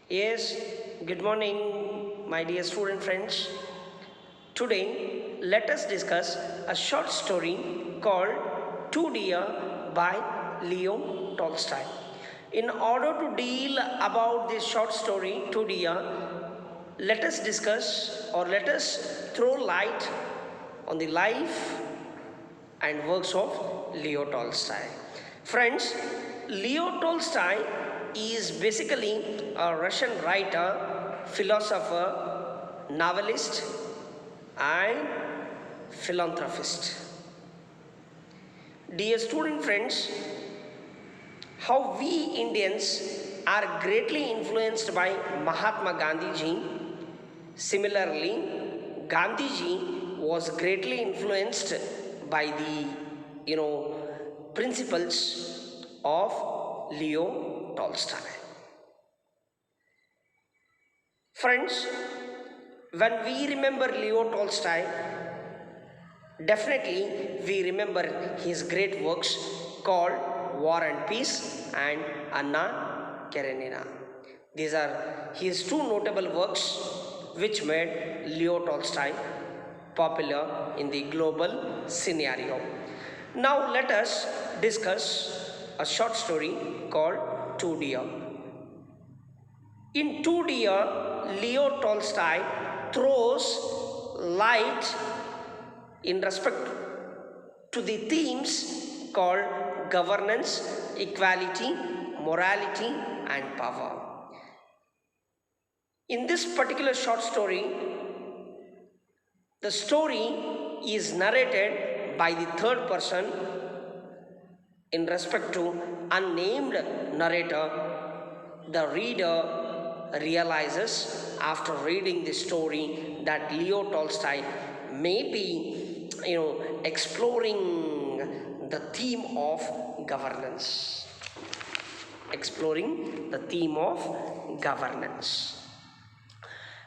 Yes, good morning, my dear student friends. Today, let us discuss a short story called Two Deer by Leo Tolstoy. In order to deal about this short story, Two Deer, let us discuss or let us throw light on the life and works of Leo Tolstoy. Friends, Leo Tolstoy is basically a Russian writer, philosopher, novelist, and philanthropist. Dear student friends, how we Indians are greatly influenced by Mahatma Gandhi ji. Similarly, Gandhi ji was greatly influenced by the principles of Leo Tolstoy. Friends, when we remember Leo Tolstoy, definitely we remember his great works called War and Peace and Anna Karenina. These are his two notable works which made Leo Tolstoy popular in the global scenario. Now let us discuss a short story called Two Deer. In Two Deer, Leo Tolstoy throws light in respect to the themes called governance, equality, morality, and power. In this particular short story, the story is narrated by the third person in respect to unnamed narrator. The reader realizes after reading the story that Leo Tolstoy may be exploring the theme of governance.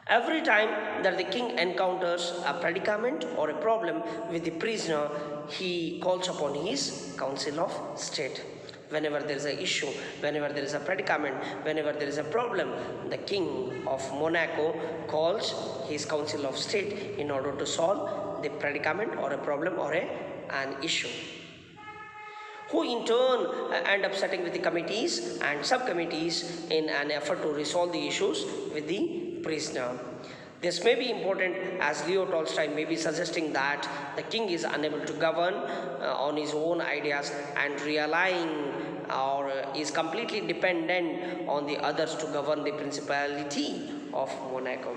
Every time that the king encounters a predicament or a problem with the prisoner, he calls upon his council of state. Whenever there is an issue, whenever there is a predicament, whenever there is a problem, the king of Monaco calls his council of state in order to solve the predicament or a problem or an issue, who in turn end up setting with the committees and subcommittees in an effort to resolve the issues with the prisoner. This may be important as Leo Tolstoy may be suggesting that the king is unable to govern on his own ideas and relying or is completely dependent on the others to govern the principality of Monaco.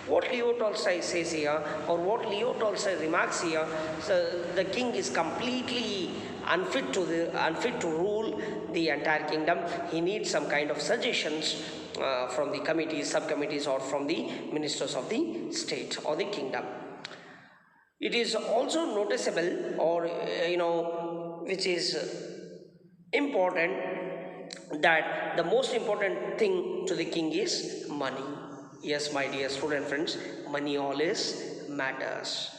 What Leo Tolstoy says here, or what Leo Tolstoy remarks here, so the king is completely unfit to rule the entire kingdom. He needs some kind of suggestions from the committees, subcommittees, or from the ministers of the state or the kingdom. It is also noticeable, or which is important, that the most important thing to the king is money. Yes, my dear student friends, money always matters.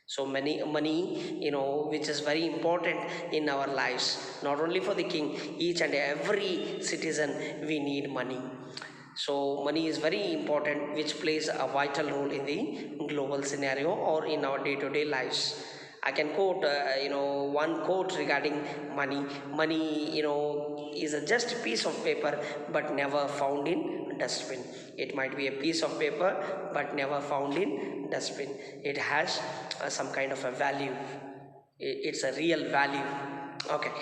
So money, which is very important in our lives. Not only for the king, each and every citizen, we need money. So money is very important, which plays a vital role in the global scenario or in our day-to-day lives. I can quote, one quote regarding money. Money, is just a piece of paper, but never found in dustbin. It might be a piece of paper, but never found in dustbin. It has some kind of a value. It's a real value. Okay.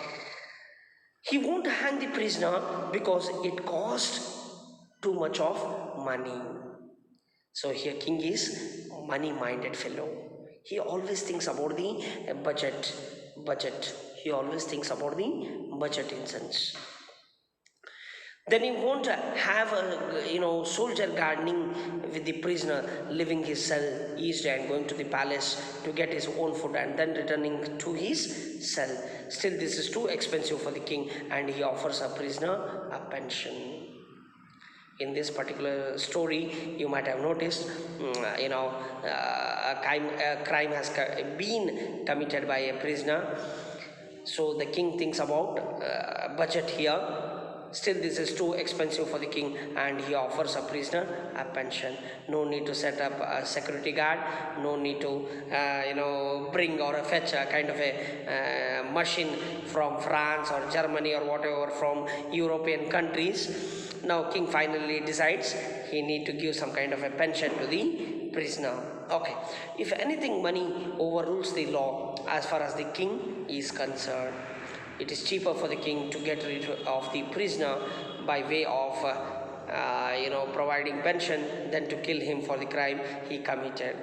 He won't hang the prisoner because it cost too much of money. So here king is money-minded fellow. He always thinks about the budget. He always thinks about the budget in sense. Then he won't have a soldier gardening with the prisoner, leaving his cell each day and going to the palace to get his own food and then returning to his cell. Still, this is too expensive for the king, and he offers a prisoner a pension. In this particular story, you might have noticed, a crime has been committed by a prisoner. So the king thinks about budget here. Still, this is too expensive for the king, and he offers a prisoner a pension. No need to set up a security guard. No need to, bring or fetch a kind of a machine from France or Germany or whatever from European countries. Now, king finally decides he need to give some kind of a pension to the prisoner. Okay, if anything, money overrules the law as far as the king is concerned. It is cheaper for the king to get rid of the prisoner by way of providing pension than to kill him for the crime he committed.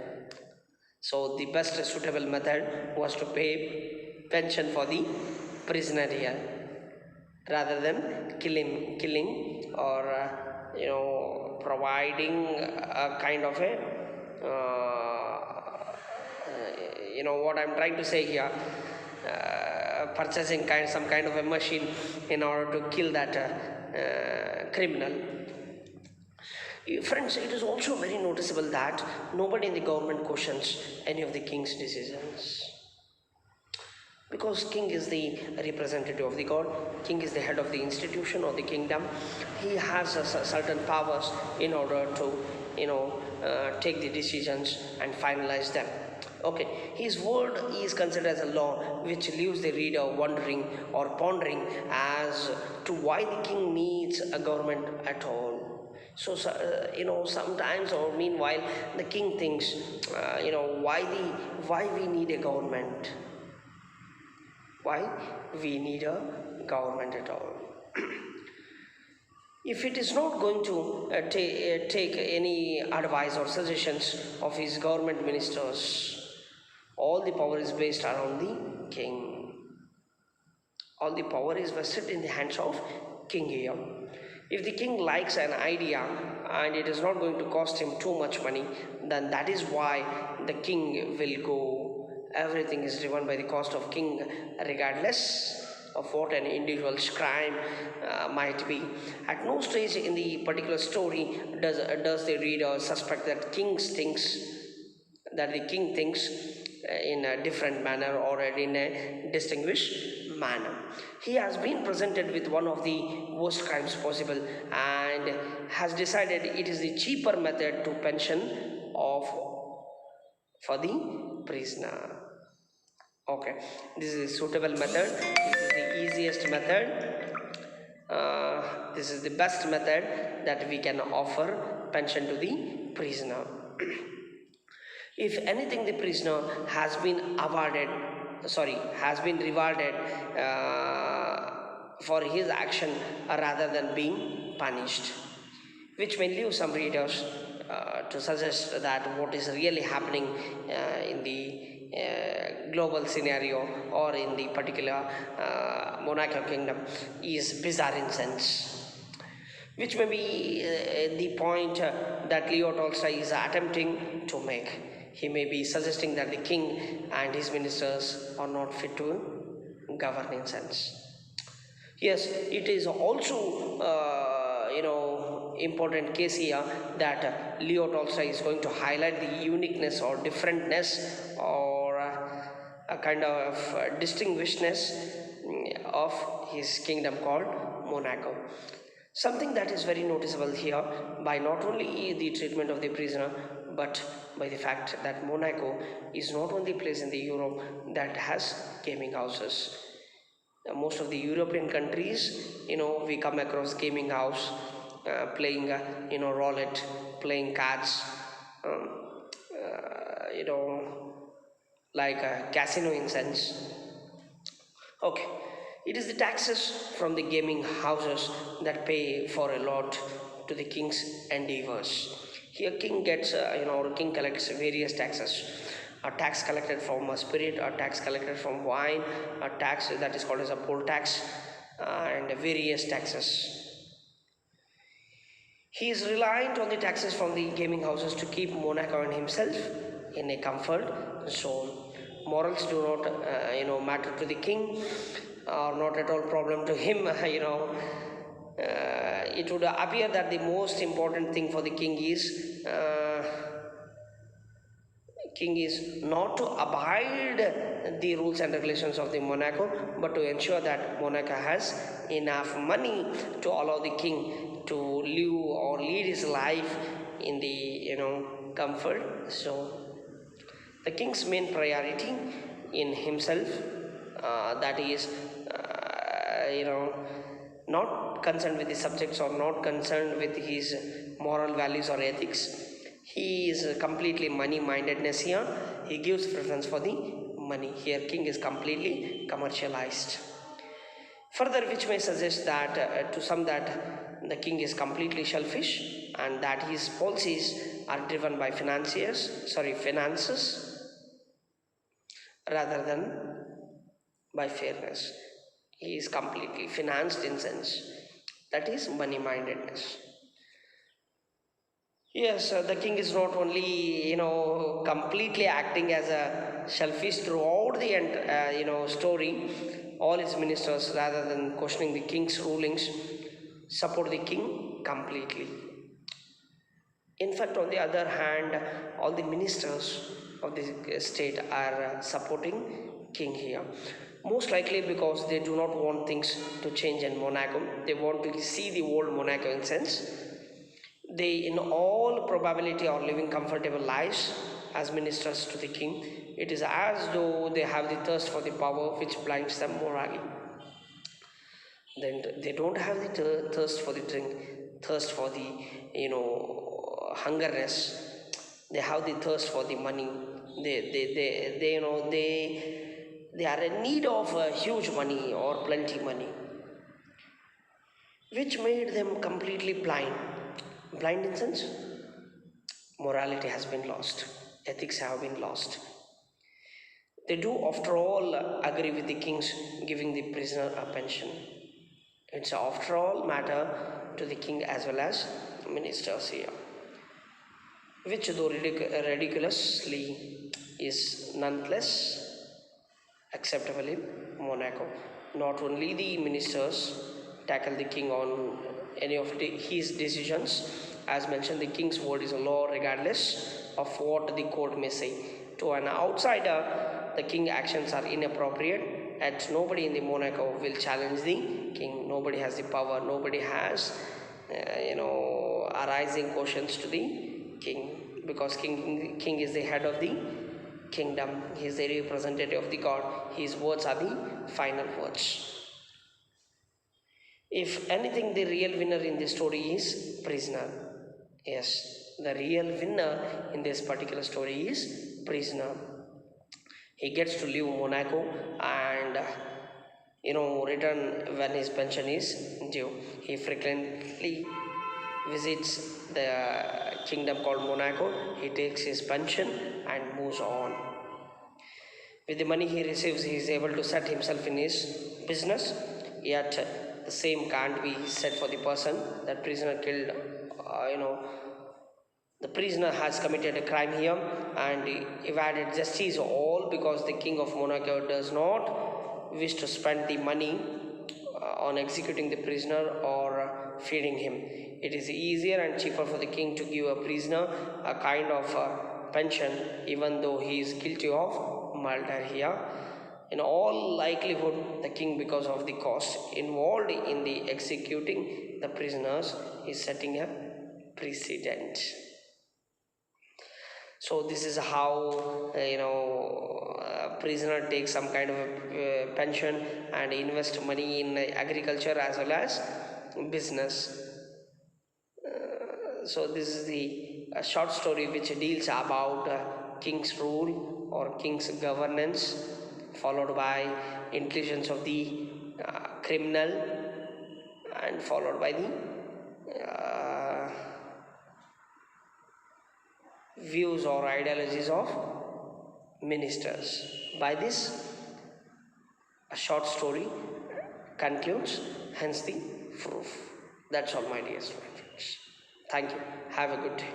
So the best suitable method was to pay pension for the prisoner here, rather than killing or providing a kind of a what I'm trying to say here. Purchasing some kind of a machine in order to kill that criminal. Friends, it is also very noticeable that nobody in the government questions any of the king's decisions, because king is the representative of the god. King is the head of the institution or the kingdom. He has certain powers in order to take the decisions and finalize them. Okay, his word is considered as a law, which leaves the reader wondering or pondering as to why the king needs a government at all. So sometimes, or meanwhile, the king thinks, why we need a government? Why we need a government at all? If it is not going to take any advice or suggestions of his government ministers, all the power is based around the king. All the power is vested in the hands of king here. If the king likes an idea and it is not going to cost him too much money, then that is why the king will go. Everything is driven by the cost of king, regardless of what an individual's crime might be. At no stage in the particular story does the reader suspect that the king thinks in a different manner or in a distinguished manner. He has been presented with one of the worst crimes possible and has decided it is the cheaper method to pension for the prisoner. Okay, this is a suitable method. This is the easiest method. This is the best method that we can offer pension to the prisoner. If anything, the prisoner has been rewarded for his action rather than being punished, which may leave some readers to suggest that what is really happening in the global scenario or in the particular Monaco kingdom is bizarre in sense, which may be the point that Leo Tolstoy is attempting to make. He may be suggesting that the king and his ministers are not fit to govern in sense. Yes, it is also important case here that Leo Tolstoy is going to highlight the uniqueness or differentness or a kind of distinguishedness of his kingdom called Monaco. Something that is very noticeable here by not only the treatment of the prisoner, but by the fact that Monaco is not only place in the Europe that has gaming houses. Most of the European countries, we come across gaming house, playing, roulette, playing cards, like a casino in sense. Okay, it is the taxes from the gaming houses that pay for a lot to the king's endeavors. Here, king collects various taxes. A tax collected from a spirit, a tax collected from wine, a tax that is called as a poll tax, and various taxes. He is reliant on the taxes from the gaming houses to keep Monaco and himself in a comfort zone. Morals do not, matter to the king, or not at all problem to him. It would appear that the most important thing for the king is king is not to abide the rules and regulations of the Monaco, but to ensure that Monaco has enough money to allow the king to live or lead his life in the comfort. So the king's main priority in himself, that is, not concerned with the subjects or not concerned with his moral values or ethics. He is completely money mindedness here. He gives preference for the money. Here king is completely commercialized. Further, which may suggest that to some that the king is completely selfish and that his policies are driven by finances rather than by fairness. He is completely financed in sense, that is money mindedness. Yes, the king is not only completely acting as a selfish throughout the story. All his ministers, rather than questioning the king's rulings, support the king completely. In fact, on the other hand, all the ministers of the state are supporting king here. Most likely because they do not want things to change in Monaco. They want to see the old Monaco in sense. They, in all probability, are living comfortable lives as ministers to the king. It is as though they have the thirst for the power which blinds them morally. Then they don't have the thirst for the drink, thirst for the hungerness. They have the thirst for the money. They are in need of huge money or plenty money, which made them completely blind in sense morality has been lost, ethics have been lost. They do after all agree with the king's giving the prisoner a pension. It's after all matter to the king as well as ministers here, which though ridiculously is nonetheless acceptable in Monaco. Not only the ministers tackle the king on any of his decisions. As mentioned, the king's word is a law regardless of what the court may say. To an outsider, the king's actions are inappropriate, and nobody in the Monaco will challenge the king. Nobody has the power. Nobody has, arising questions to the king, because king is the head of the kingdom. He is the representative of the god. His words are the final words. If anything, the real winner in this story is prisoner. Yes, the real winner in this particular story is prisoner. He gets to leave Monaco and return when his pension is due. He frequently visits the kingdom called Monaco. He takes his pension and moves on. With the money he receives, he is able to set himself in his business, yet the same can't be said for the person that prisoner killed. The prisoner has committed a crime here and evaded justice, all because the king of Monaco does not wish to spend the money on executing the prisoner or feeding him. It is easier and cheaper for the king to give a prisoner a kind of pension, even though he is guilty of murder here. In all likelihood, the king, because of the cost involved in the executing the prisoners, is setting a precedent. So this is how a prisoner takes some kind of a pension and invest money in agriculture as well as business. So this is the short story which deals about king's rule or king's governance, followed by intelligence of the criminal, and followed by the views or ideologies of ministers. By this, a short story concludes, hence the proof. That's all, my dear students. Thank you. Have a good day.